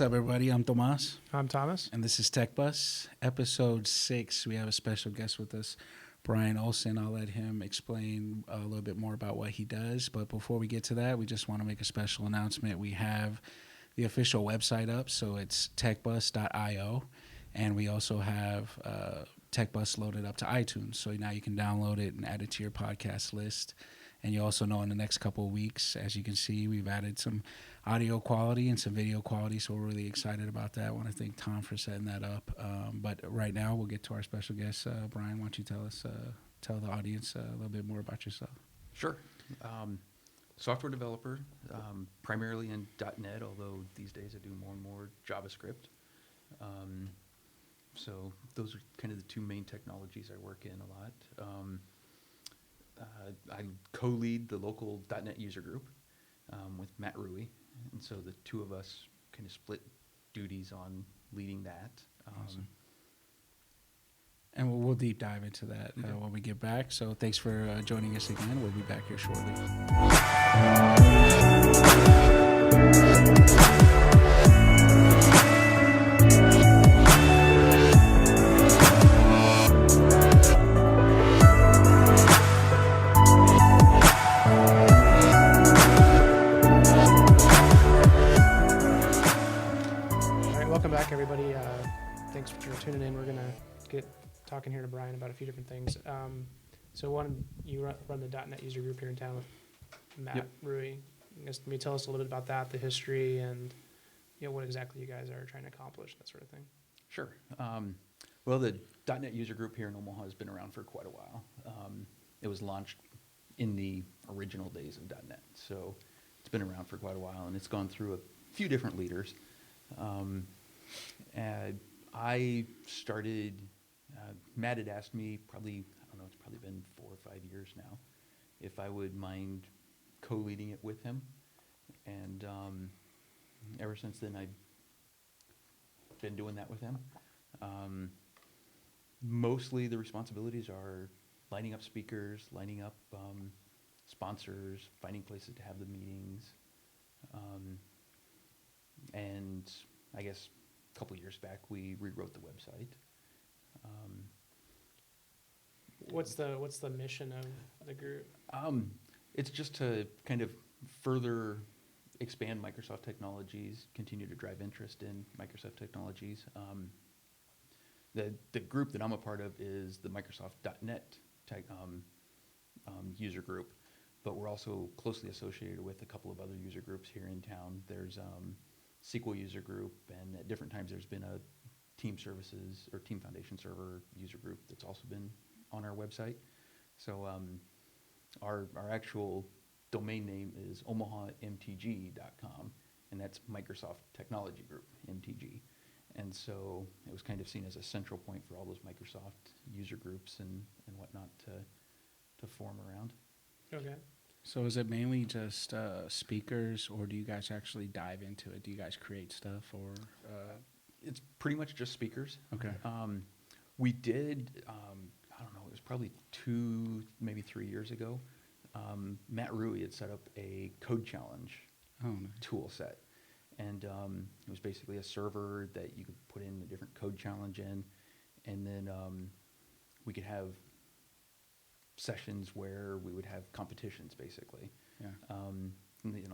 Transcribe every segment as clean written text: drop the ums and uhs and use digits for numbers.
What's up, everybody? I'm Tomas, I'm Thomas. and this is TechBus, episode 6. We have a special guest with us, Brian Olson. I'll let him explain a little bit more about what he does. But before we get to that, we just want to make a special announcement. We have the official website up, so it's techbus.io, and we also have TechBus loaded up to iTunes. So now you can download it and add it to your podcast list. And you also know in the next couple of weeks, as you can see, we've added some audio quality and some video quality, so we're really excited about that. I want to thank Tom for setting that up. But right now, we'll get to our special guest. Brian, why don't you tell the audience a little bit more about yourself? Sure. Software developer, primarily in .NET, although these days I do more and more JavaScript. So those are kind of the two main technologies I work in a lot. I co-lead the local .NET user group with Matt Rui, and so the two of us kind of split duties on leading that. Awesome. And we'll deep dive into that when we get back. So thanks for joining us again. We'll be back here shortly. Everybody, thanks for tuning in. We're going to get talking here to Brian about a few different things. So you run the .NET user group here in town with Matt Rui. I guess, can you tell us a little bit about that, the history, and what exactly you guys are trying to accomplish, that sort of thing? Sure. Well, the .NET user group here in Omaha has been around for quite a while. It was launched in the original days of .NET, so it's been around for quite a while, and it's gone through a few different leaders. And I started, Matt had asked me probably, it's probably been 4 or 5 years now, if I would mind co-leading it with him. And ever since then, I've been doing that with him. Mostly the responsibilities are lining up speakers, lining up sponsors, finding places to have the meetings. And I guess a couple years back, we rewrote the website. What's the mission of the group? It's just to kind of further expand Microsoft technologies, continue to drive interest in Microsoft technologies. The group that I'm a part of is the Microsoft.NET user group, but we're also closely associated with a couple of other user groups here in town. There's SQL user group, and at different times there's been a team services or team foundation server user group that's also been on our website. So our actual domain name is omahamtg.com, and that's Microsoft Technology Group, MTG. And so it was kind of seen as a central point for all those Microsoft user groups and whatnot to form around. Okay. So is it mainly just speakers, or do you guys actually dive into it? Do you guys create stuff, or? It's pretty much just speakers. Okay. We did, it was probably 2, maybe 3 years ago. Matt Rui had set up a code challenge tool set. And it was basically a server that you could put in a different code challenge in. And then we could have sessions where we would have competitions, basically. Yeah.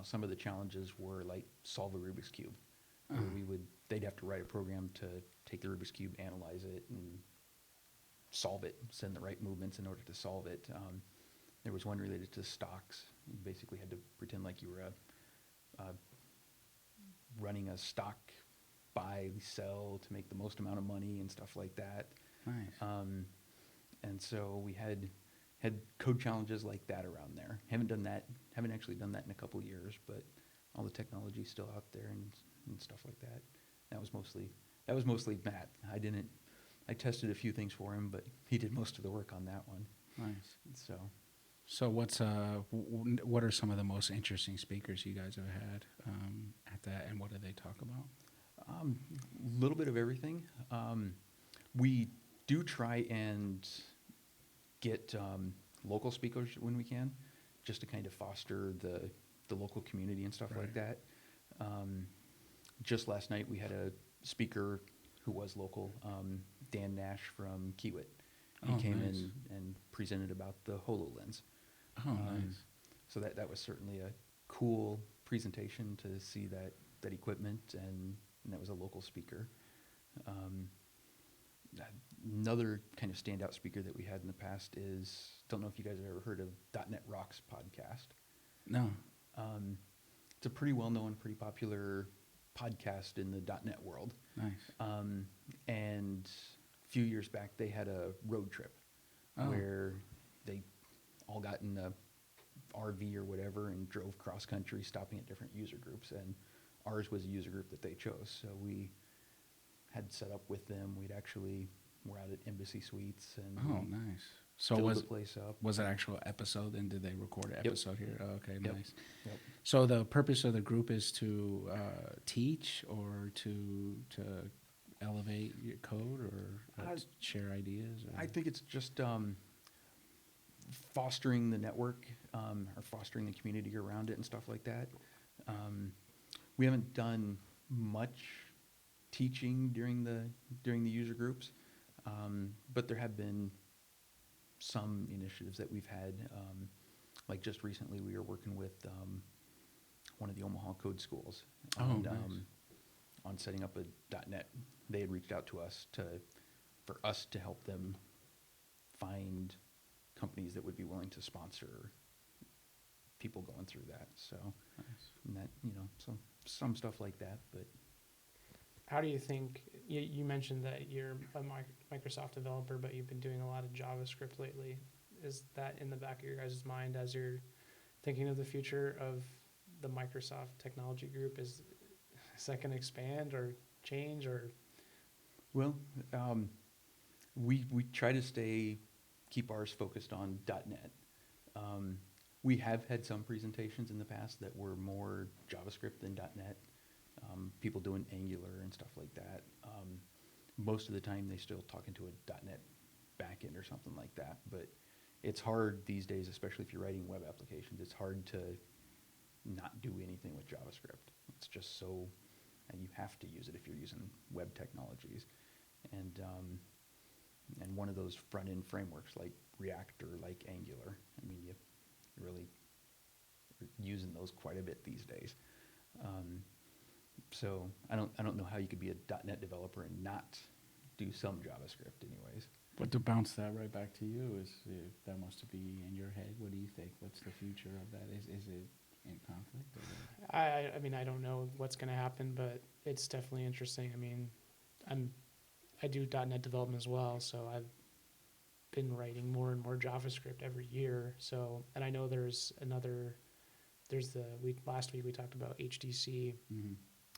Some of the challenges were like solve a Rubik's Cube. Where they'd have to write a program to take the Rubik's Cube, analyze it, and solve it, send the right movements in order to solve it. There was one related to stocks. You basically had to pretend like you were running a stock buy, sell to make the most amount of money and stuff like that. Nice. And so we had code challenges like that around there. Haven't actually done that in a couple years, but all the technology's still out there and stuff like that. That was mostly Matt. I tested a few things for him, but he did most of the work on that one. Nice. So what are some of the most interesting speakers you guys have had at that, and what do they talk about? A little bit of everything. We do try and get local speakers when we can, just to kind of foster the local community and stuff like that. just last night we had a speaker who was local, Dan Nash from Kiewit. He Oh, came nice. in and presented about the HoloLens. Oh, Um, nice. So that was certainly a cool presentation to see that equipment, and that was a local speaker. Um, Another kind of standout speaker that we had in the past is, don't know if you guys have ever heard of .NET Rocks podcast. No. Um, it's a pretty well-known, pretty popular podcast in the .NET world. Nice. And a few years back, they had a road trip Oh. where they all got in a RV or whatever and drove cross country, stopping at different user groups. And ours was a user group that they chose. So we had set up with them. We're out at Embassy Suites and Oh, we nice. So filled was the place up. it actual episode, and did they record an Yep. episode here? Oh, okay, Yep. nice. Yep. So the purpose of the group is to teach or to elevate your code or share ideas? Or? I think it's just fostering the network or fostering the community around it and stuff like that. We haven't done much teaching during the user groups, but there have been some initiatives that we've had. Like just recently, we were working with one of the Omaha code schools Oh, nice. on setting up a .NET. They had reached out to us for us to help them find companies that would be willing to sponsor people going through that. So, Nice. and that, so some stuff like that, but How do you think, you mentioned that you're a Microsoft developer, but you've been doing a lot of JavaScript lately. Is that in the back of your guys' mind as you're thinking of the future of the Microsoft technology group? Is that going to expand or change or? well, we try to keep ours focused on .NET. We have had some presentations in the past that were more JavaScript than .NET. People doing Angular and stuff like that. Most of the time, they still talk into a .NET backend or something like that. But it's hard these days, especially if you're writing web applications. It's hard to not do anything with JavaScript. It's just so, and you have to use it if you're using web technologies. And one of those front end frameworks like React or like Angular. I mean, you really are using those quite a bit these days. So I don't know how you could be a .NET developer and not do some JavaScript anyways. But to bounce that right back to you, that must be in your head. What do you think? What's the future of that? Is it in conflict? Or? I mean, I don't know what's going to happen, but it's definitely interesting. I mean, I do .NET development as well, so I've been writing more and more JavaScript every year. So, and I know last week we talked about HDC, Mm-hmm.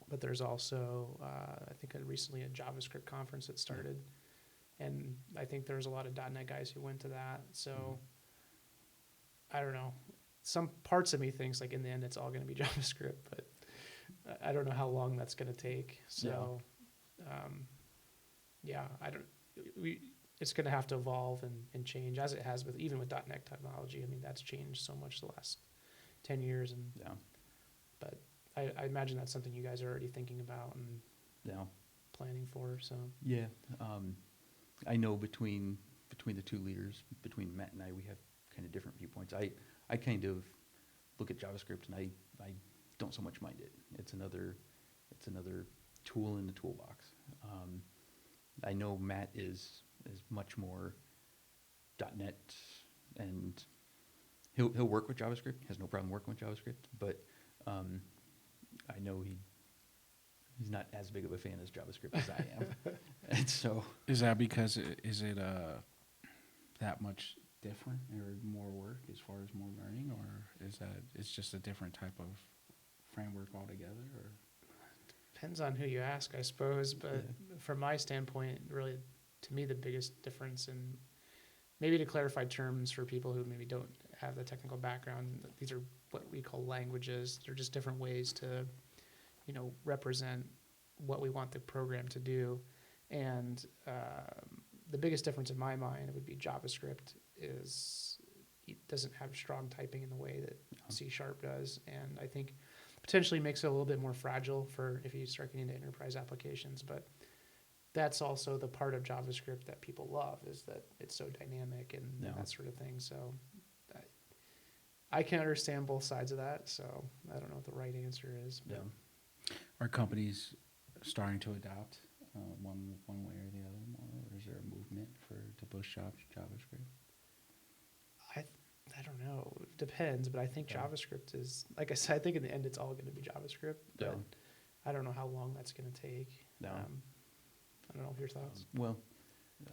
but there's also, I think recently a JavaScript conference that started. And I think there's a lot of .NET guys who went to that. So I don't know. Some parts of me thinks like in the end it's all going to be JavaScript, but I don't know how long that's going to take. So it's going to have to evolve and change as it has even with .NET technology. I mean, that's changed so much the last 10 years. But I imagine that's something you guys are already thinking about and planning for. So yeah. I know between the two leaders, between Matt and I, we have kind of different viewpoints. I kind of look at JavaScript and I don't so much mind it. It's another tool in the toolbox. I know Matt is much more .NET, and he'll work with JavaScript. He has no problem working with JavaScript, but I know he's not as big of a fan as JavaScript as I am. And so Is that because is it that much different or more work as far as more learning, or is that it's just a different type of framework altogether? Or depends on who you ask, I suppose. But from my standpoint, really, to me, the biggest difference, and maybe to clarify terms for people who maybe don't have the technical background, these are what we call languages. They're just different ways to, represent what we want the program to do. And the biggest difference in my mind would be JavaScript it doesn't have strong typing in the way that C# does. And I think potentially makes it a little bit more fragile for if you start getting into enterprise applications. But that's also the part of JavaScript that people love, is that it's so dynamic and Yeah. that sort of thing. So I can understand both sides of that. So I don't know what the right answer is. But Are companies starting to adopt one way or the other more, or is there a movement to push JavaScript? I don't know. It depends, but I think Yeah. JavaScript is, like I said, I think in the end it's all going to be JavaScript. But Yeah. I don't know how long that's going to take. Yeah. I don't know your thoughts. Well,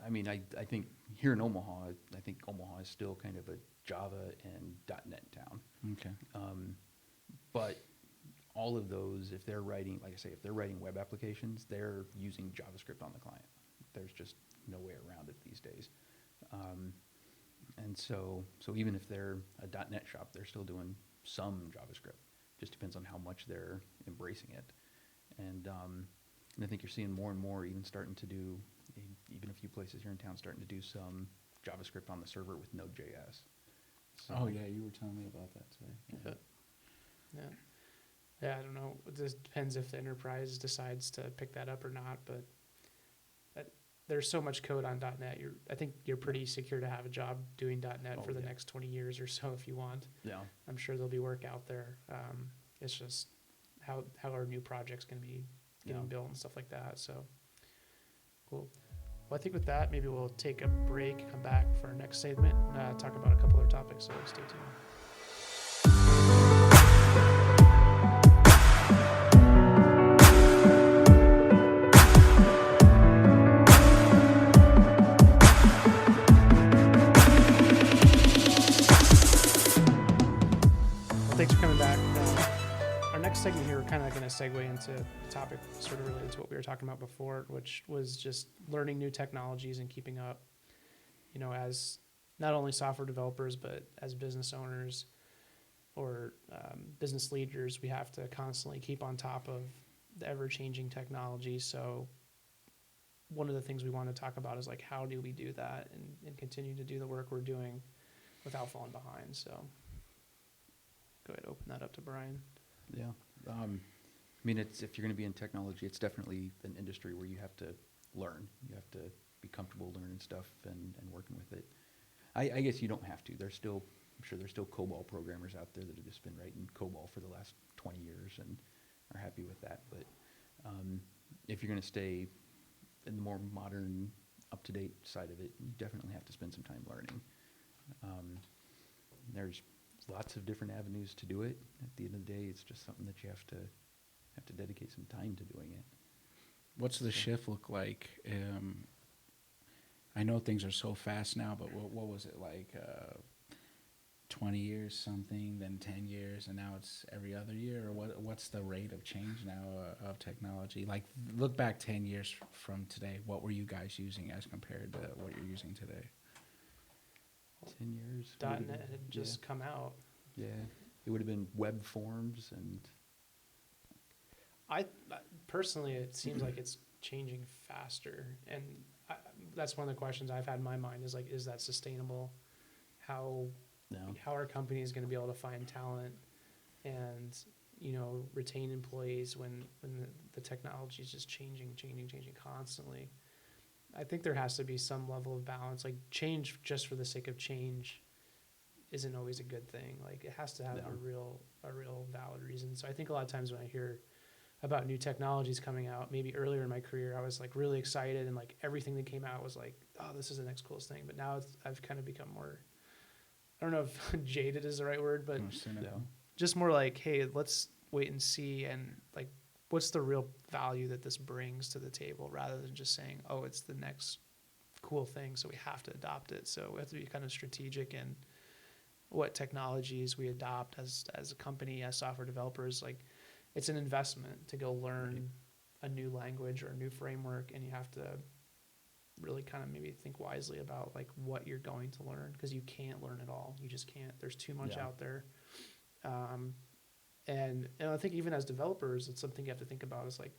I mean, I think here in Omaha, I think Omaha is still kind of a Java and .NET town. Okay. But all of those, if they're writing, like I say, if they're writing web applications, they're using JavaScript on the client. There's just no way around it these days. And so even if they're a .NET shop, they're still doing some JavaScript. Just depends on how much they're embracing it. And I think you're seeing more and more even starting to do, even a few places here in town starting to do some JavaScript on the server with Node.js. So, Oh yeah, you were telling me about that today. Yeah, I don't know. It just depends if the enterprise decides to pick that up or not. But there's so much code on .NET. I think you're pretty secure to have a job doing .NET for the next 20 years or so if you want. Yeah. I'm sure there'll be work out there. It's just how are new projects going to be getting built and stuff like that. So cool. Well, I think with that, maybe we'll take a break, come back for our next segment, and talk about a couple other topics. So stay tuned. Thanks for coming back. Our next segment here, we're kind of going to segue into a topic sort of related to what we were talking about before, which was just learning new technologies and keeping up, as not only software developers, but as business owners or business leaders, we have to constantly keep on top of the ever-changing technology. So one of the things we want to talk about is like, how do we do that and continue to do the work we're doing without falling behind? So go ahead, open that up to Brian. Yeah. I mean, if you're going to be in technology, it's definitely an industry where you have to learn. You have to be comfortable learning stuff and working with it. I guess you don't have to. I'm sure there's still COBOL programmers out there that have just been writing COBOL for the last 20 years and are happy with that. But if you're going to stay in the more modern, up-to-date side of it, you definitely have to spend some time learning. There's lots of different avenues to do it. At the end of the day, it's just something that you have to dedicate some time to doing it. What's the shift look like? I know things are so fast now, but what was it like? 20 years something, then 10 years, and now it's every other year? Or what's the rate of change now of technology? Like, look back 10 years from today. What were you guys using as compared to what you're using today? 10 years. .NET had just come out. Yeah, it would have been web forms and. I personally, it seems like it's changing faster, and that's one of the questions I've had in my mind is like, is that sustainable? How are companies going to be able to find talent and retain employees when the technology is just changing constantly? I think there has to be some level of balance. Like, change just for the sake of change isn't always a good thing. Like, it has to have a real valid reason. So I think a lot of times when I hear about new technologies coming out, maybe earlier in my career, I was like really excited and like everything that came out was like, oh, this is the next coolest thing. But now I've kind of become more, I don't know if jaded is the right word, but just more like, hey, let's wait and see, and like, what's the real value that this brings to the table, rather than just saying, oh, it's the next cool thing, so we have to adopt it. So we have to be kind of strategic in what technologies we adopt as a company, as software developers. Like, it's an investment to go learn a new language or a new framework, and you have to really kind of maybe think wisely about like what you're going to learn, because you can't learn it all. You just can't. There's too much out there. And I think even as developers, it's something you have to think about, is like,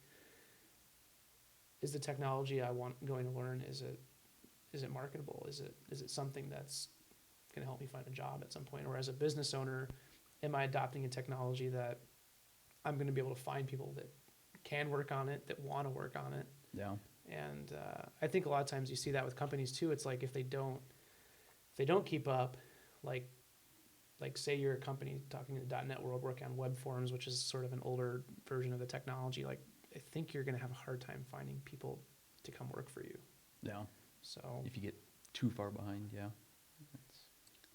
is the technology going to learn, is it marketable? Is it something that's going to help me find a job at some point? Or as a business owner, am I adopting a technology that I'm going to be able to find people that can work on it, that want to work on it. Yeah. And I think a lot of times you see that with companies too. It's like if they don't keep up, like say you're a company talking in the .NET world working on web forms, which is sort of an older version of the technology. Like I think you're going to have a hard time finding people to come work for you. Yeah. So If you get too far behind, yeah.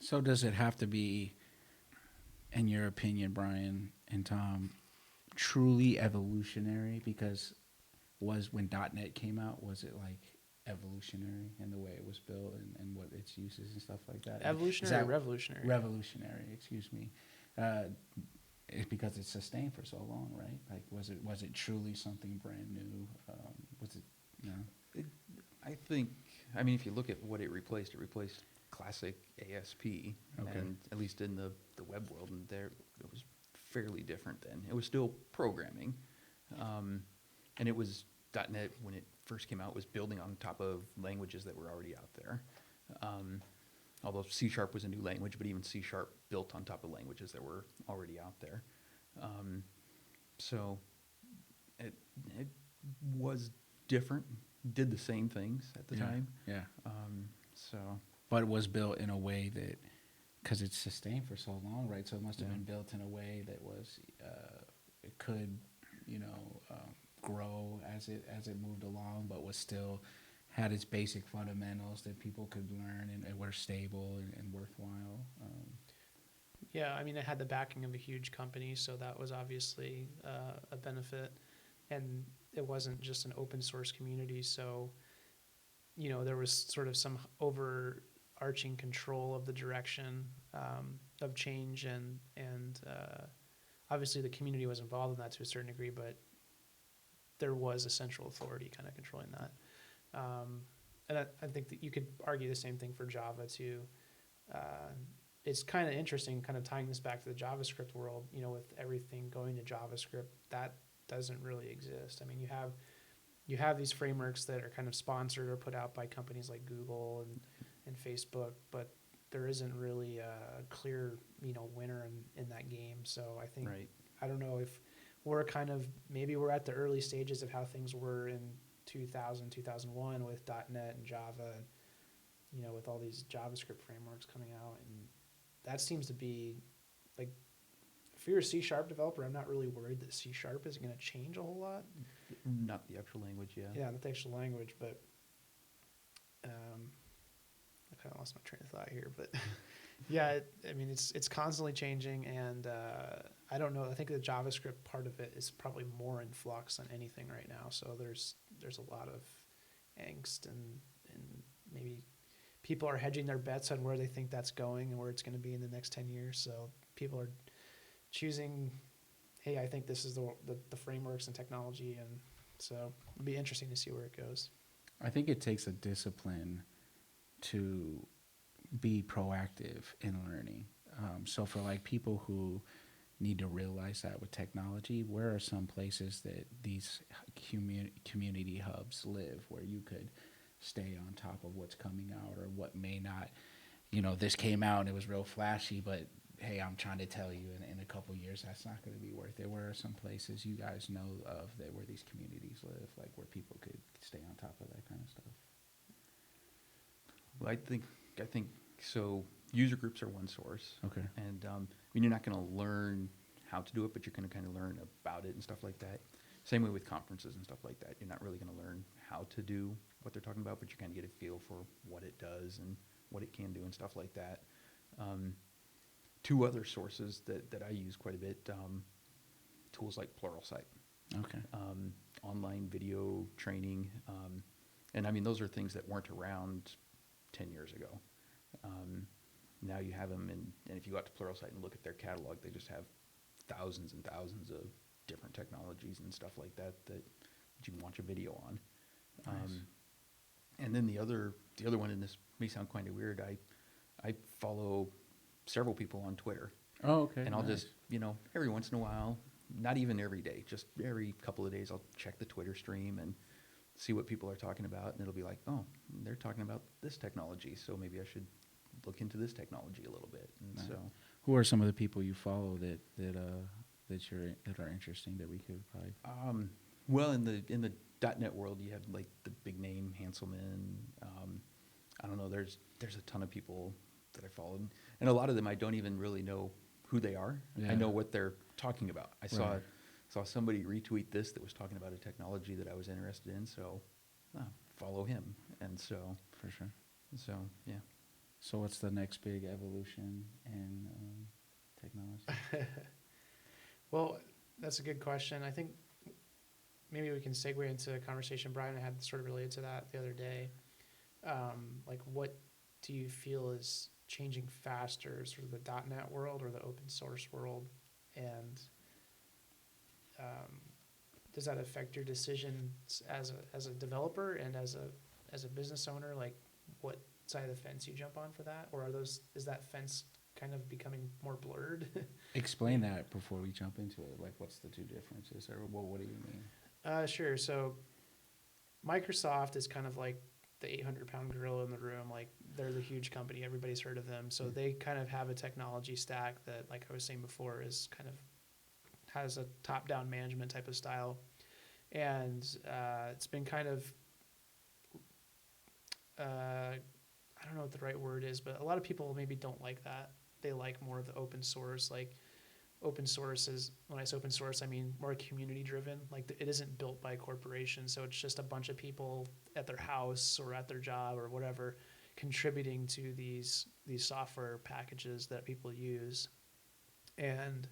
So does it have to be, in your opinion, Brian and Tom, truly evolutionary? Because when .NET came out, was it like evolutionary in the way it was built and what its uses and stuff like that? evolutionary or revolutionary? Revolutionary, excuse me. It's because it's sustained for so long, right? Like, was it truly something brand new? Was it, you know? I think, I mean, if you look at what it replaced classic ASP, Okay. and at least in the web world, and there it was fairly different then. It was still programming, and it was .NET when it first came out was building on top of languages that were already out there. Although C# was a new language, but even C# built on top of languages that were already out there. So it was different, did the same things at the time. Yeah. So But it was built in a way that, because it's sustained for so long, right? So it must have been built in a way that was, it could, grow as it moved along, but was still had its basic fundamentals that people could learn and were stable and worthwhile. Yeah, I mean, it had the backing of a huge company, so that was obviously a benefit. And it wasn't just an open source community, so there was sort of some overarching control of the direction of change, and obviously the community was involved in that to a certain degree, but there was a central authority kind of controlling that. And I think that you could argue the same thing for Java too. It's kind of interesting, kind of tying this back to the JavaScript world, with everything going to JavaScript, that doesn't really exist. I mean, you have these frameworks that are kind of sponsored or put out by companies like Google and Facebook, but there isn't really a clear, winner in that game. So I think, right. I don't know if we're maybe we're at the early stages of how things were in 2000, 2001 with .NET and Java and, with all these JavaScript frameworks coming out. And that seems to be like, if you're a C# developer, I'm not really worried that C# is going to change a whole lot. Not the actual language, yeah. Yeah, not the actual language, but I kind of lost my train of thought here. But yeah, I mean, it's constantly changing, and I don't know. I think the JavaScript part of it is probably more in flux than anything right now. So there's a lot of angst, and maybe people are hedging their bets on where they think that's going and where it's going to be in the next 10 years. So people are choosing, hey, I think this is the frameworks and technology, and so it'll be interesting to see where it goes. I think it takes a discipline to be proactive in learning. So for like people who need to realize that with technology, where are some places that these community hubs live where you could stay on top of what's coming out or what may not, this came out and it was real flashy, but hey, I'm trying to tell you in a couple years that's not going to be worth it. Where are some places you guys know of that where these communities live, like where people could stay on top of that kind of stuff? Well, I think so. User groups are one source. Okay. And you're not going to learn how to do it, but you're going to kind of learn about it and stuff like that. Same way with conferences and stuff like that. You're not really going to learn how to do what they're talking about, but you kind of get a feel for what it does and what it can do and stuff like that. Two other sources that I use quite a bit, tools like Pluralsight. Okay. Online video training. And I mean, those are things that weren't around 10 years ago. Now you have them, and if you go out to Pluralsight and look at their catalog, they just have thousands and thousands of different technologies and stuff like that you can watch a video on. Nice. And then the other one, and this may sound kind of weird, I follow several people on Twitter. Oh, okay. And I'll nice. just, every once in a while, not even every day, just every couple of days, I'll check the Twitter stream and see what people are talking about, and it'll be like, oh, they're talking about this technology, so maybe I should look into this technology a little bit. And Nice. so, Who are some of the people you follow that that are interesting that we could probably. Well, in the .NET world, you have like the big name Hanselman. I don't know. There's a ton of people that I follow, and a lot of them I don't even really know who they are. Yeah. I know what they're talking about. I Right. saw somebody retweet this that was talking about a technology that I was interested in, so follow him. And For sure. so yeah. So what's the next big evolution in technology? Well, that's a good question. I think maybe we can segue into a conversation Brian and I had sort of related to that the other day. Like, what do you feel is changing faster, sort of the .NET world or the open source world? And does that affect your decisions as a developer and as a business owner? Like, what side of the fence you jump on for that, or is that fence kind of becoming more blurred? Explain that before we jump into it. Like, what's the two differences, or what do you mean? Sure. So Microsoft is kind of like the 800-pound gorilla in the room. Like, they're the huge company. Everybody's heard of them. So they kind of have a technology stack that, like I was saying before, is kind of has a top-down management type of style. And it's been kind of, I don't know what the right word is, but a lot of people maybe don't like that. They like more of the open source. Like, open source is, when I say open source, I mean more community driven. Like, it isn't built by a corporation, so it's just a bunch of people at their house or at their job or whatever contributing to these software packages that people use. And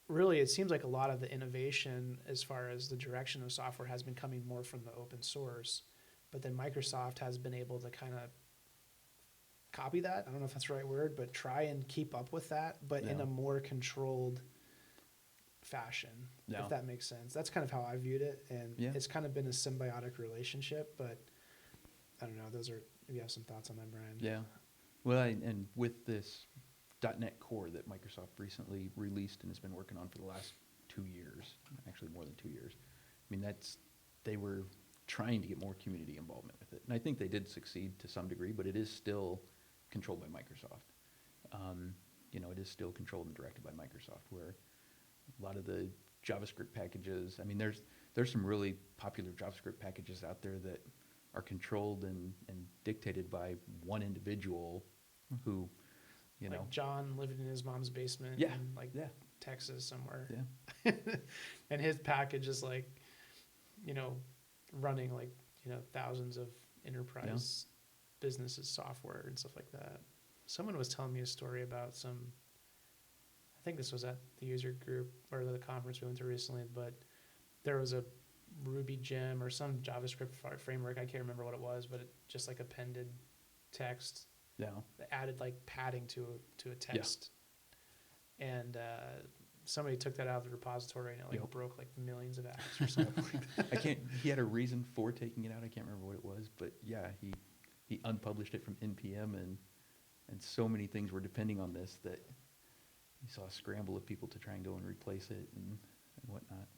really, it seems like a lot of the innovation as far as the direction of software has been coming more from the open source, but then Microsoft has been able to kind of copy that. I don't know if that's the right word, but try and keep up with that, but in Yeah. a more controlled fashion, Yeah. if that makes sense. That's kind of how I viewed it, and Yeah. it's kind of been a symbiotic relationship. But I don't know. Those are, maybe you have some thoughts on that, Brian. Yeah. Well, and with this .NET Core that Microsoft recently released and has been working on for the last 2 years, actually more than 2 years. I mean, they were trying to get more community involvement with it, and I think they did succeed to some degree, but it is still controlled by Microsoft. It is still controlled and directed by Microsoft, where a lot of the JavaScript packages, I mean, there's some really popular JavaScript packages out there that are controlled and dictated by one individual who, Like John living in his mom's basement Yeah. in like Yeah. Texas somewhere. Yeah. And his package is like, running like, thousands of enterprise businesses software and stuff like that. Someone was telling me a story about I think this was at the user group or the conference we went to recently, but there was a Ruby gem or some JavaScript framework. I can't remember what it was, but it just like appended text Yeah. that added like padding to a text. And somebody took that out of the repository and it like broke like millions of apps or something like that. He had a reason for taking it out. I can't remember what it was, but yeah, he unpublished it from NPM, and so many things were depending on this that you saw a scramble of people to try and go and replace it and whatnot.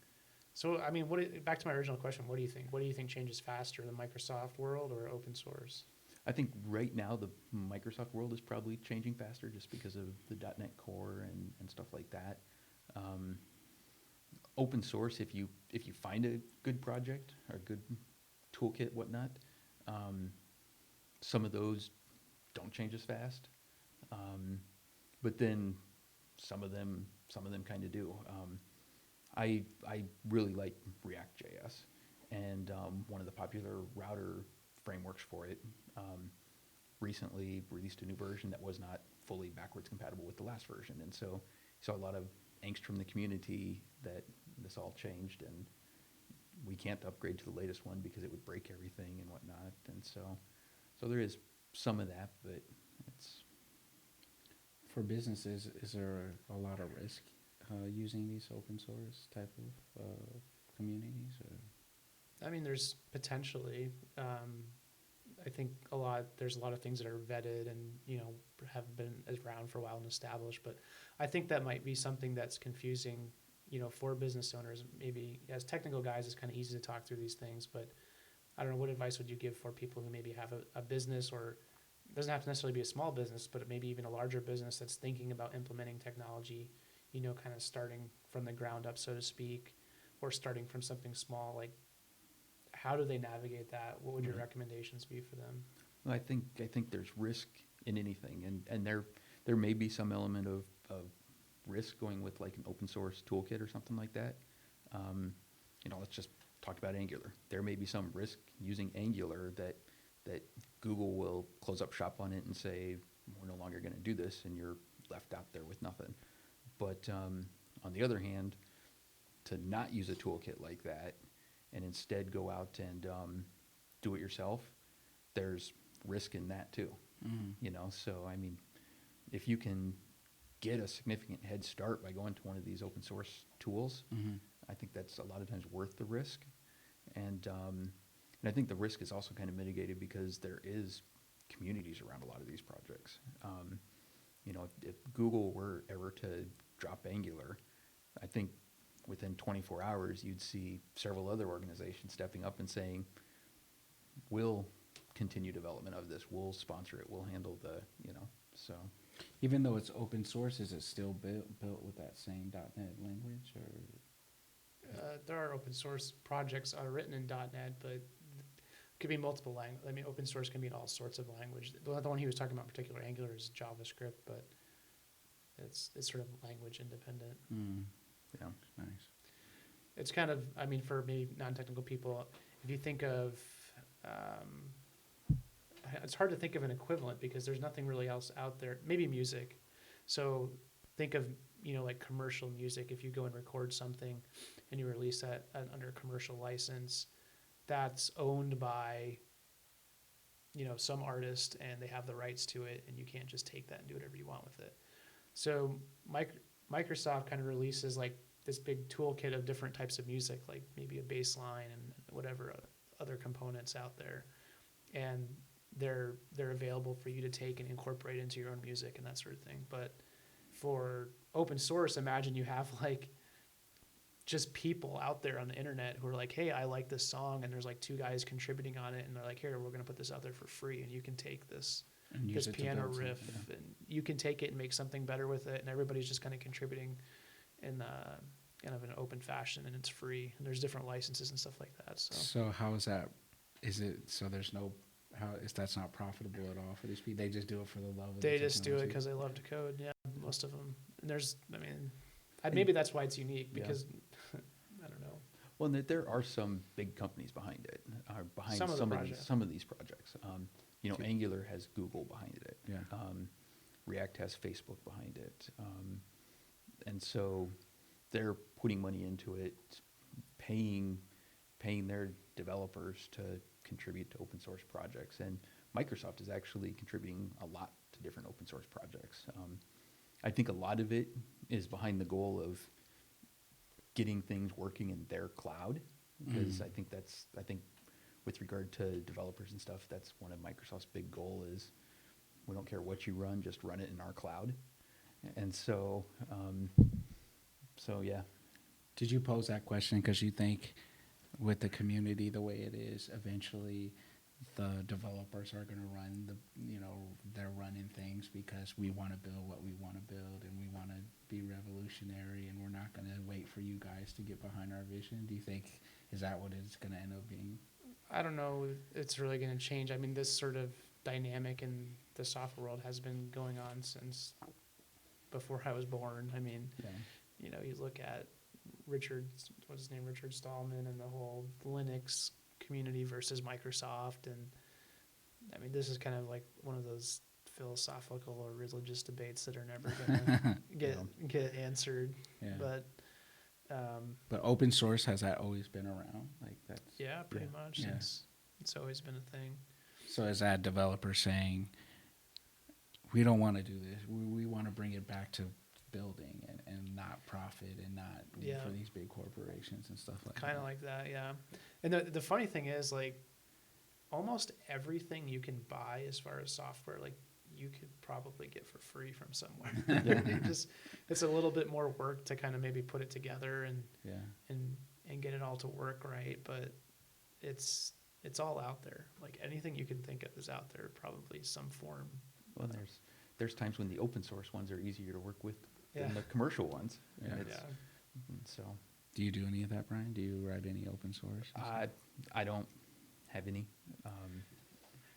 So, I mean, back to my original question, what do you think? What do you think changes faster, the Microsoft world or open source? I think right now the Microsoft world is probably changing faster just because of the .NET Core and stuff like that. Open source, if you find a good project or a good toolkit, whatnot, some of those don't change as fast, but then some of them kind of do. I really like React.js, and one of the popular router frameworks for it recently released a new version that was not fully backwards compatible with the last version, and so saw a lot of angst from the community that this all changed and we can't upgrade to the latest one because it would break everything and whatnot, and so there is some of that, but it's For businesses, is there a lot of risk using these open source type of communities? Or? I mean, there's potentially. I think there's a lot of things that are vetted and, have been around for a while and established. But I think that might be something that's confusing, for business owners. Maybe as technical guys, it's kind of easy to talk through these things. But I don't know, what advice would you give for people who maybe have a business, or it doesn't have to necessarily be a small business, but maybe even a larger business that's thinking about implementing technology kind of starting from the ground up, so to speak, or starting from something small, like how do they navigate that? What would your Right. recommendations be for them? Well, I think there's risk in anything, and there may be some element of risk going with like an open source toolkit or something like that. Let's just talk about Angular. There may be some risk using Angular that Google will close up shop on it and say we're no longer going to do this, and you're left out there with nothing. But on the other hand, to not use a toolkit like that and instead go out and do it yourself, there's risk in that too. So I mean, if you can get a significant head start by going to one of these open source tools, I think that's a lot of times worth the risk. And I think the risk is also kind of mitigated because there is communities around a lot of these projects. If Google were ever to drop Angular, I think within 24 hours you'd see several other organizations stepping up and saying, we'll continue development of this, we'll sponsor it, we'll handle so. Even though it's open source, is it still built with that same .NET language, or? There are open source projects are written in .NET, but it could be multiple language. I mean, open source can be in all sorts of language. The one he was talking about, in particular, Angular is JavaScript, but it's sort of language independent. Yeah. Nice. It's kind of, I mean, for maybe non-technical people, if you think of, it's hard to think of an equivalent because there's nothing really else out there. Maybe music. So think of, like commercial music. If you go and record something and you release that under a commercial license, that's owned by, some artist and they have the rights to it, and you can't just take that and do whatever you want with it. So Microsoft kind of releases like this big toolkit of different types of music, like maybe a bass line and whatever other components out there. And they're available for you to take and incorporate into your own music and that sort of thing. But for open source, imagine you have like just people out there on the internet who are like, hey, I like this song, and there's like 2 guys contributing on it, and they're like, here, we're going to put this out there for free, and you can take this piano riff, and you can take it and make something better with it, and everybody's just kind of contributing in kind of an open fashion, and it's free, and there's different licenses and stuff like that. So how is that? Is it so? There's no that's not profitable at all for these people? They just do it for the love of They the just do it technology? because they love to code. Yeah, most of them. And maybe that's why it's unique, because I don't know. Well, there are some big companies behind it, behind Some of the some projects. these projects. Angular has Google behind it. Yeah. React has Facebook behind it. And so they're putting money into it, paying their developers to contribute to open source projects. And Microsoft is actually contributing a lot to different open source projects. I think a lot of it is behind the goal of getting things working in their cloud, because I think with regard to developers and stuff, that's one of Microsoft's big goal is we don't care what you run, just run it in our cloud. And so yeah. Did you pose that question because you think with the community the way it is, eventually the developers are going to run they're running things because we want to build what we want to build, and we want to be revolutionary, and we're not going to wait for you guys to get behind our vision? Do you think, is that what it's going to end up being? I don't know if it's really going to change. I mean, this sort of dynamic in the software world has been going on since before I was born. I mean, you look at Richard Stallman and the whole Linux community versus Microsoft, and I mean, this is kind of like one of those philosophical or religious debates that are never going to get answered. Yeah. But open source, has that always been around? Like that's pretty much. Yeah. It's always been a thing. So is that developer saying, we don't want to do this, we want to bring it back to building and not profit, and not for these big corporations and stuff like that? Kind of like that, yeah. And the funny thing is, like, almost everything you can buy as far as software, like, you could probably get for free from somewhere. It's a little bit more work to kind of maybe put it together and get it all to work right, but it's all out there. Like, anything you can think of is out there, probably some form. Well, there's times when the open source ones are easier to work with Yeah. than the commercial ones. Yeah. And Yeah. so Do you do any of that, Brian? Do you write any open source? I don't have any. That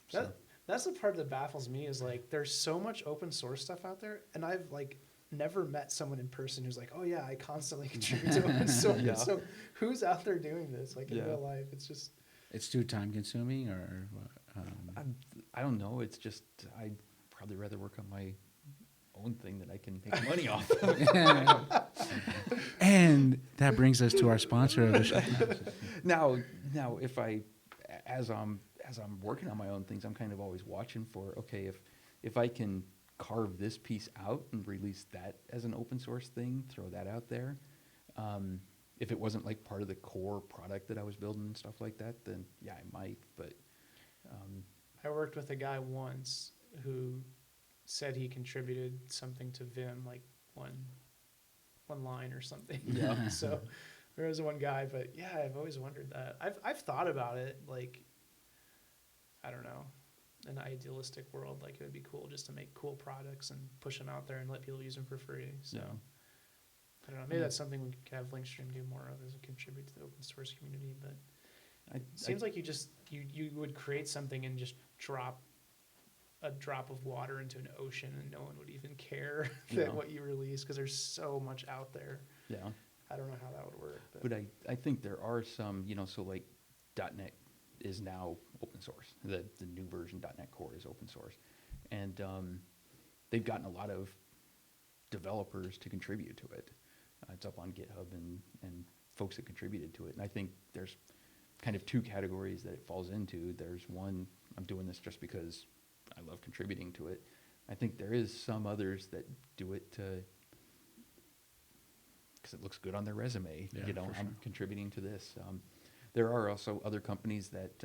So that's the part that baffles me is like there's so much open source stuff out there, and I've like never met someone in person who's like, oh yeah, I constantly contribute to open source. Yeah. So who's out there doing this? Like in Yeah. real life, it's just It's too time consuming, or I don't know. It's just I'd probably rather work on my own thing that I can make money off of. and that brings us to our sponsor of the show. Now, if as I'm working on my own things, I'm kind of always watching for, okay, if I can carve this piece out and release that as an open source thing, throw that out there. If it wasn't like part of the core product that I was building and stuff like that, then yeah, I might. But I worked with a guy once who said he contributed something to Vim, like one line or something. Yeah. So there was one guy, but yeah, I've always wondered that. I've thought about it, like I don't know, in an idealistic world, like it would be cool just to make cool products and push them out there and let people use them for free. So Yeah. I don't know. Maybe that's something we could have Linkstream do more of, is contribute to the open source community. But it seems like you would create something and just drop a drop of water into an ocean and no one would even care that what you release, because there's so much out there. yeah. I don't know how that would work. But I think there are some, so like .NET is now open source. The new version .NET Core is open source. And they've gotten a lot of developers to contribute to it. It's up on GitHub and folks that contributed to it. And I think there's kind of two categories that it falls into. There's one, I'm doing this just because I love contributing to it. I think there is some others that do it because it looks good on their resume. Yeah, for I'm sure. contributing to this. There are also other companies that,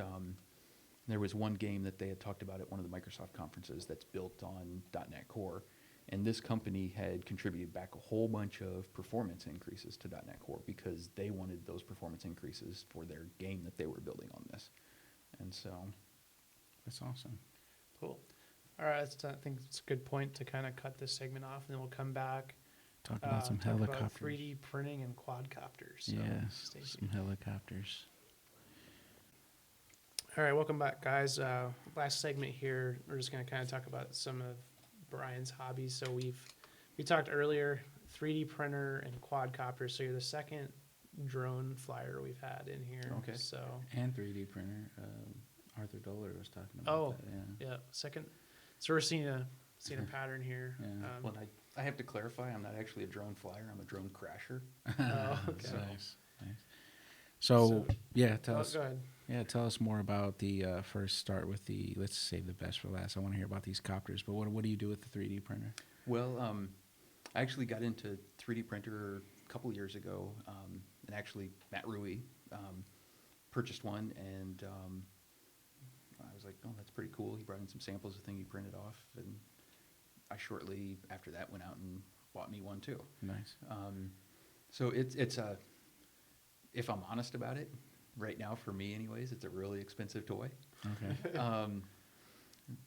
there was one game that they had talked about at one of the Microsoft conferences that's built on .NET Core. And this company had contributed back a whole bunch of performance increases to .NET Core because they wanted those performance increases for their game that they were building on this. And so, That's awesome. Cool. All right, I think it's a good point to kind of cut this segment off, and then we'll come back. Talk about some talk about helicopters. 3D printing and quadcopters. So Yes, stay some tuned. helicopters. All right, welcome back, guys. Last segment here, we're just going to kind of talk about some of Brian's hobbies. So we talked earlier, 3D printer and quadcopters. So you're the second drone flyer we've had in here. Okay. So And 3D printer. Arthur Doller was talking about Oh. that. yeah, second. So we're seeing a pattern here. Yeah. well, I have to clarify, I'm not actually a drone flyer, I'm a drone crasher. Oh, okay. Nice. So, So- yeah, tell Oh, us. go ahead. Yeah, tell us more about the first. Start with the. Let's save the best for last. I want to hear about these copters. But what do you do with the 3D printer? Well, I actually got into 3D printer a couple years ago, and actually Matt Rui purchased one, and I was like, oh, that's pretty cool. He brought in some samples of thing he printed off, and I shortly after that went out and bought me one too. Nice. So it's a, if I'm honest about it, right now for me anyways, it's a really expensive toy. Okay.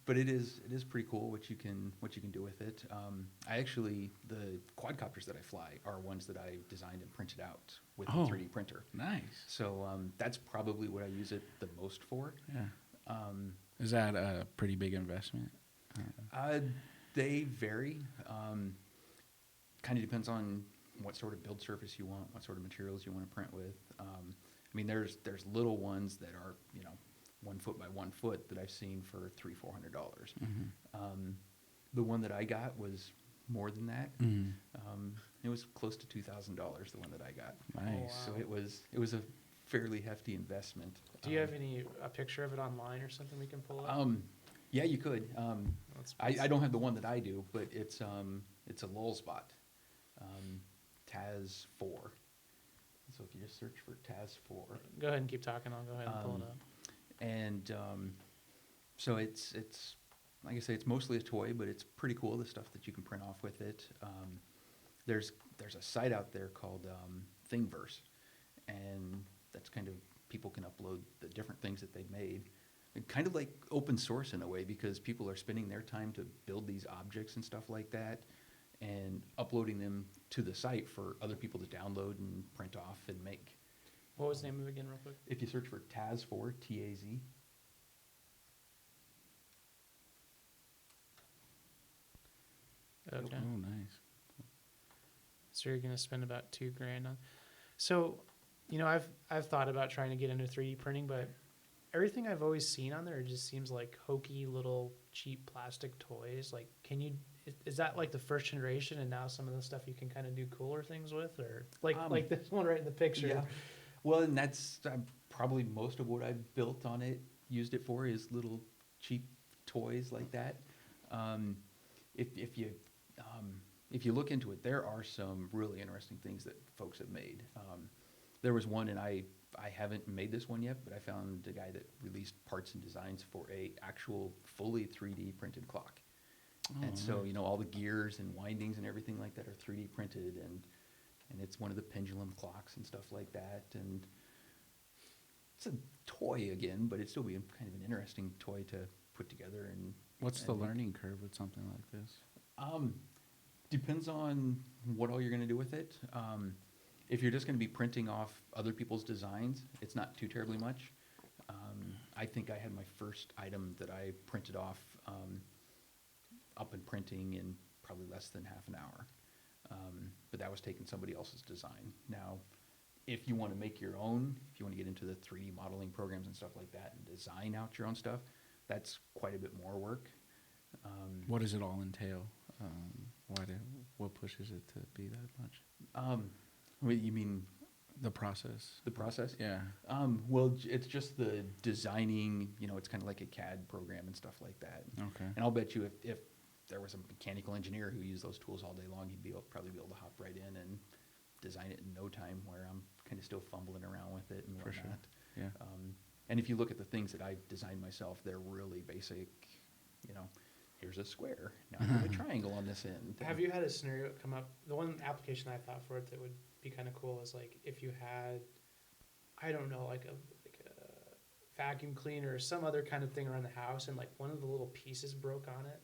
But it is pretty cool what you can do with it. I actually, the quadcopters that I fly are ones that I designed and printed out with Oh. the 3D printer. Nice. So that's probably what I use it the most for. Yeah. Is that a pretty big investment? They vary. Kind of depends on what sort of build surface you want, what sort of materials you want to print with. I mean, there's little ones that are 1 foot by 1 foot that I've seen for $300-400. The one that I got was more than that. It was close to $2,000. The one that I got. Nice. So it was a fairly hefty investment. Do you have a picture of it online or something we can pull up? Yeah, you could. Let's- I don't have the one that I do, but it's a Lulzbot, Taz 4. So if you just search for Taz 4, Go ahead and keep talking. I'll go ahead and pull it up. and so it's like I say, it's mostly a toy, but it's pretty cool, the stuff that you can print off with it. There's a site out there called Thingiverse, and that's kind of, people can upload the different things that they've made. And kind of like open source in a way, because people are spending their time to build these objects and stuff like that. and uploading them to the site for other people to download and print off and make. What was the name of it again, real quick? If you search for TAZ4, T-A-Z. Okay. Oh, nice. So you're gonna spend about $2,000 on. So, I've thought about trying to get into 3D printing, but everything I've always seen on there just seems like hokey little cheap plastic toys. Like, is that like the first generation, and now some of the stuff you can kind of do cooler things with, or like this one right in the picture? Yeah. Well, and that's probably most of what I've built on it, used it for, is little cheap toys like that. If you look into it, there are some really interesting things that folks have made. There was one, and I haven't made this one yet, but I found a guy that released parts and designs for a actual fully 3D printed clock. And so, nice. all the gears and windings and everything like that are 3D printed, and it's one of the pendulum clocks and stuff like that. And it's a toy again, but it'd still be kind of an interesting toy to put together. And What's the and make. learning curve with something like this? Depends on what all you're going to do with it. If you're just going to be printing off other people's designs, it's not too terribly much. I think I had my first item that I printed off up and printing in probably less than half an hour. But that was taking somebody else's design. Now, if you want to make your own, if you want to get into the 3D modeling programs and stuff like that and design out your own stuff, that's quite a bit more work. What does it all entail? What pushes it to be that much? You mean The process. the process? Yeah. Well, it's just the designing, it's kind of like a CAD program and stuff like that. Okay. And I'll bet you if there was a mechanical engineer who used those tools all day long, he'd probably be able to hop right in and design it in no time, where I'm kind of still fumbling around with it and For whatnot. sure. Yeah. And if you look at the things that I've designed myself, they're really basic. Here's a square. Now I put a triangle on this end. Have you had a scenario come up? The one application I thought for it that would be kind of cool is like if you had, I don't know, like a vacuum cleaner or some other kind of thing around the house, and like one of the little pieces broke on it,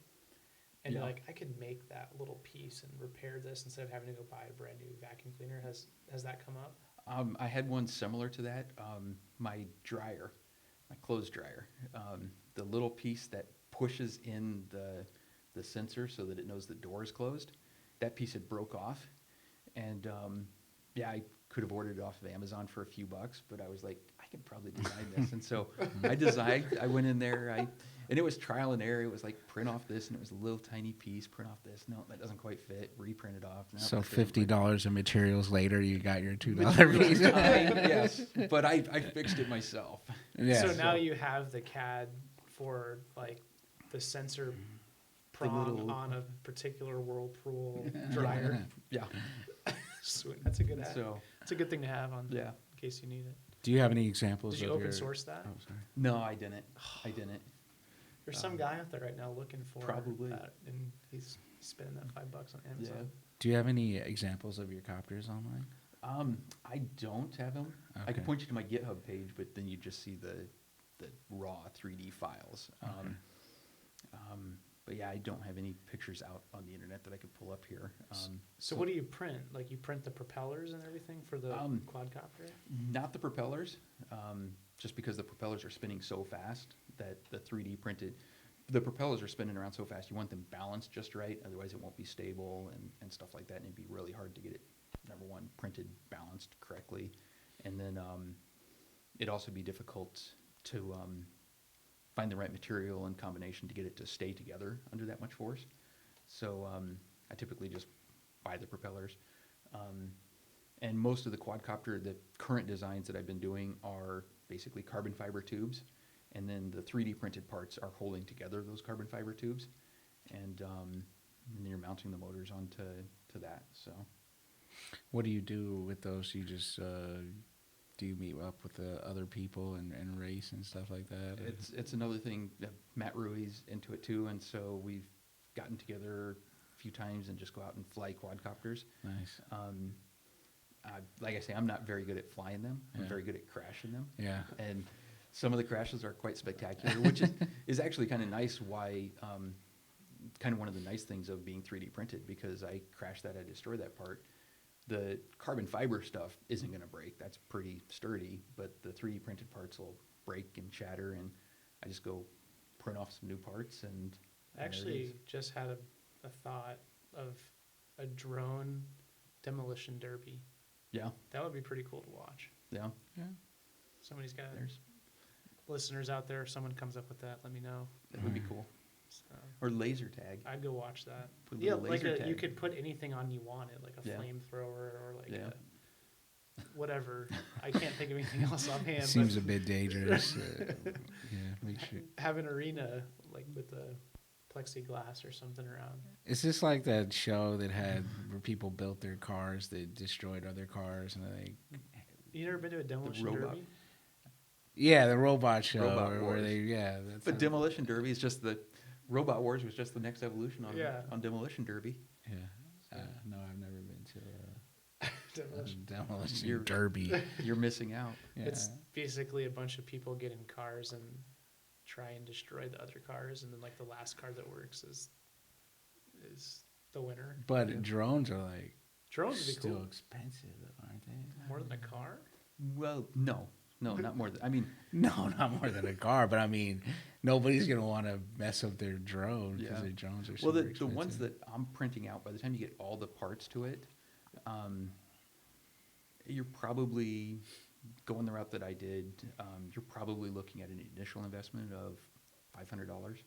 and you're Yeah. like, I could make that little piece and repair this instead of having to go buy a brand new vacuum cleaner. Has that come up? I had one similar to that. My dryer, my clothes dryer, the little piece that pushes in the sensor so that it knows the door is closed, that piece had broke off. And I could have ordered it off of Amazon for a few bucks, but I was like, I could probably design this. And so I went in there, and it was trial and error. It was like, print off this, and it was a little tiny piece, print off this. No, that doesn't quite fit. Reprint it off. No, So that doesn't quite $50 of materials later, you got your $2 piece. yes, but I fixed it myself. Yeah. So now you have the CAD for like the sensor prong little- on a particular Whirlpool dryer. Yeah. Sweet. That's a good ad. So It's a good thing to have on yeah. in case you need it. Do you have any examples Did you of open your... source that? Oh, sorry. No, I didn't. I didn't. There's some guy out there right now looking for Probably. that, and he's spending that $5 on Amazon. Do you have any examples of your copters online? I don't have them. I Okay. can point you to my GitHub page, but then you just see the raw 3D files. Okay. But yeah, I don't have any pictures out on the internet that I could pull up here. So what do you print? Like you print the propellers and everything for the quadcopter? Not the propellers, just because the propellers are spinning so fast that the 3D printed, the propellers are spinning around so fast, you want them balanced just right, otherwise it won't be stable and stuff like that, and it'd be really hard to get it, number one, printed balanced correctly, and then it'd also be difficult to find the right material and combination to get it to stay together under that much force. So I typically just buy the propellers. And most of the quadcopter, the current designs that I've been doing are basically carbon fiber tubes. And then the 3D printed parts are holding together those carbon fiber tubes. And then you're mounting the motors onto that. So What do you do with those? You just... do you meet up with the other people and race and stuff like that? Or? it's another thing. Matt Rui's into it too. And so we've gotten together a few times and just go out and fly quadcopters. Nice. Like I say, I'm not very good at flying them. I'm Yeah. very good at crashing them. Yeah. And some of the crashes are quite spectacular, which is actually kind of nice. Why kind of one of the nice things of being 3D printed, because I crash that, I destroy that part. The carbon fiber stuff isn't going to break. That's pretty sturdy, but the 3D printed parts will break and shatter, and I just go print off some new parts. And I actually just had a thought of a drone demolition derby. yeah, That would be pretty cool to watch. yeah, Somebody's got there's listeners out there. If someone comes up with that, let me know. that would be cool. So, Or laser tag. I'd go watch that. Put a Yeah, little like laser tag. you could put anything on you want it, like a Yeah. flamethrower or like Yeah. whatever. I can't think of anything else offhand. Seems a bit dangerous. Yeah, make sure. Have an arena like with the plexiglass or something around. Is this like that show that had where people built their cars that destroyed other cars and they? You never been to a demolition robot. derby? Yeah, the robot show Robot where Wars. they that's But Demolition Derby is just the Robot Wars was just the next evolution on Yeah. on Demolition Derby. yeah. No, I've never been to a Demolition. demolition You're- derby. You're missing out. Yeah. It's basically a bunch of people get in cars and try and destroy the other cars, and then like the last car that works is the winner. But Yeah. drones are like Drones would be still cool. expensive, aren't they? More than a car? Well, no, not more than. I mean, No, not more than a car, but I mean, nobody's gonna want to mess up their drone because Yeah. their drones are well, super the ones expensive. that I'm printing out, by the time you get all the parts to it, you're probably going the route that I did. You're probably looking at an initial investment of $500.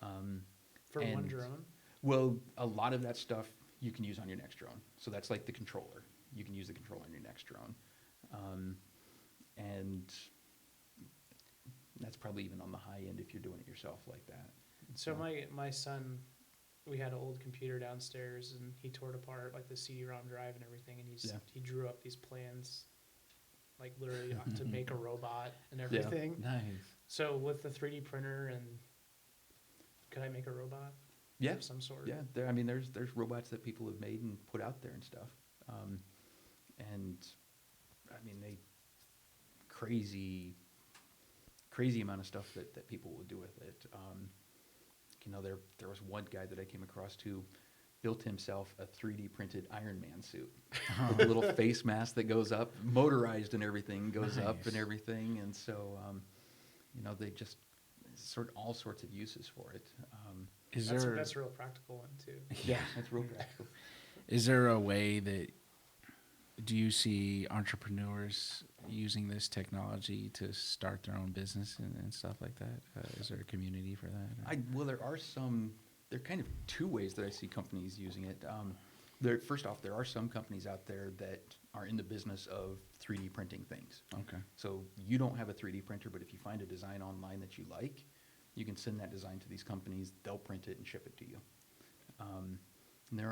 For one And- drone? Well, a lot of that stuff you can use on your next drone. So that's like the controller. You can use the controller on your next drone. And that's probably even on the high end if you're doing it yourself like that. So my son, we had an old computer downstairs, and he tore it apart, like the CD-ROM drive and everything, and Yeah. he drew up these plans, like literally to make a robot and everything. Nice. So with the 3D printer, and could I make a robot Yeah, of some sort? yeah. There's robots that people have made and put out there and stuff. And I mean, crazy amount of stuff that people will do with it. There was one guy that I came across who built himself a 3D printed Iron Man suit. With a little face mask that goes up, motorized and everything, goes up Nice. and everything. And so, they just all sorts of uses for it. Is That's there a real practical one too. Yeah, that's real practical. is there a way that do you see entrepreneurs using this technology to start their own business and stuff like that? Is there a community for that? or- There are kind of two ways that I see companies using it. First off, there are some companies out there that are in the business of 3D printing things. Okay. So you don't have a 3D printer, but if you find a design online that you like, you can send that design to these companies. They'll print it and ship it to you. And there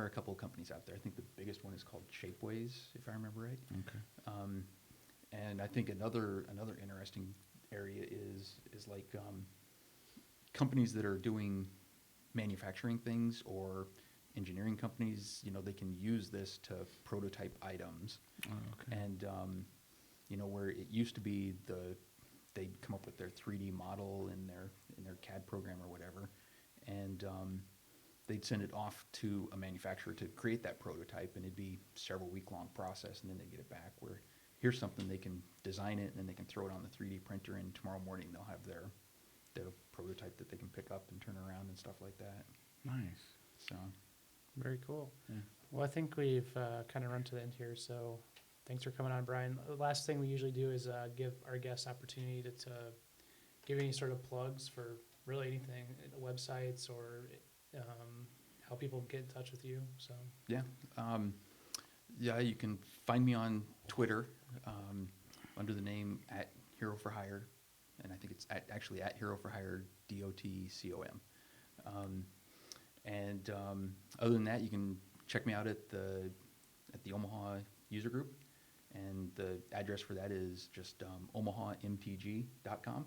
are a couple of companies out there. I think the biggest one is called Shapeways, if I remember right. Okay. And I think another interesting area is like companies that are doing manufacturing things or engineering companies. They can use this to prototype items. Oh, okay. And where it used to be they'd come up with their 3D model in their CAD program or whatever, and they'd send it off to a manufacturer to create that prototype, and it'd be several week-long process, and then they'd get it back. Where here's something, they can design it, and then they can throw it on the 3D printer, and tomorrow morning they'll have their prototype that they can pick up and turn around and stuff like that. Nice. So Very cool. yeah. Well, I think we've kind of run to the end here, so thanks for coming on, Brian. The last thing we usually do is give our guests opportunity to give any sort of plugs for really anything, websites or how people get in touch with you. So Yeah. You can find me on Twitter under the name @HeroForHire, and I think it's actually @HeroForHire DOTCOM. Other than that, you can check me out at the Omaha user group, and the address for that is just omahamtg.com,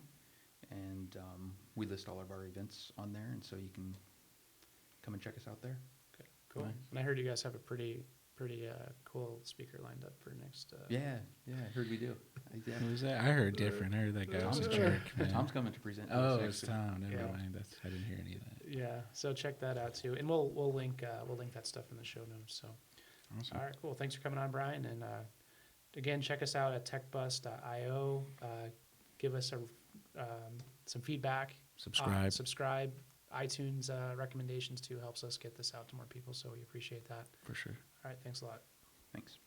and we list all of our events on there, and so you can come and check us out there. okay, cool. Nice. And I heard you guys have a pretty pretty cool speaker lined up for next. Yeah, I heard we do. Yeah. Who was that? I heard different. I heard that guy was a jerk, man. Tom's coming to present. to Oh, us it's next. Tom. Never Yeah. mind. I didn't hear any of that. Yeah, so check that out too, and we'll link that stuff in the show notes. So, Awesome. all right, cool. Thanks for coming on, Brian, and again, check us out at techbus.io. Give us some feedback. Subscribe. Subscribe. iTunes recommendations too helps us get this out to more people, so we appreciate that. For sure. All right, thanks a lot. Thanks.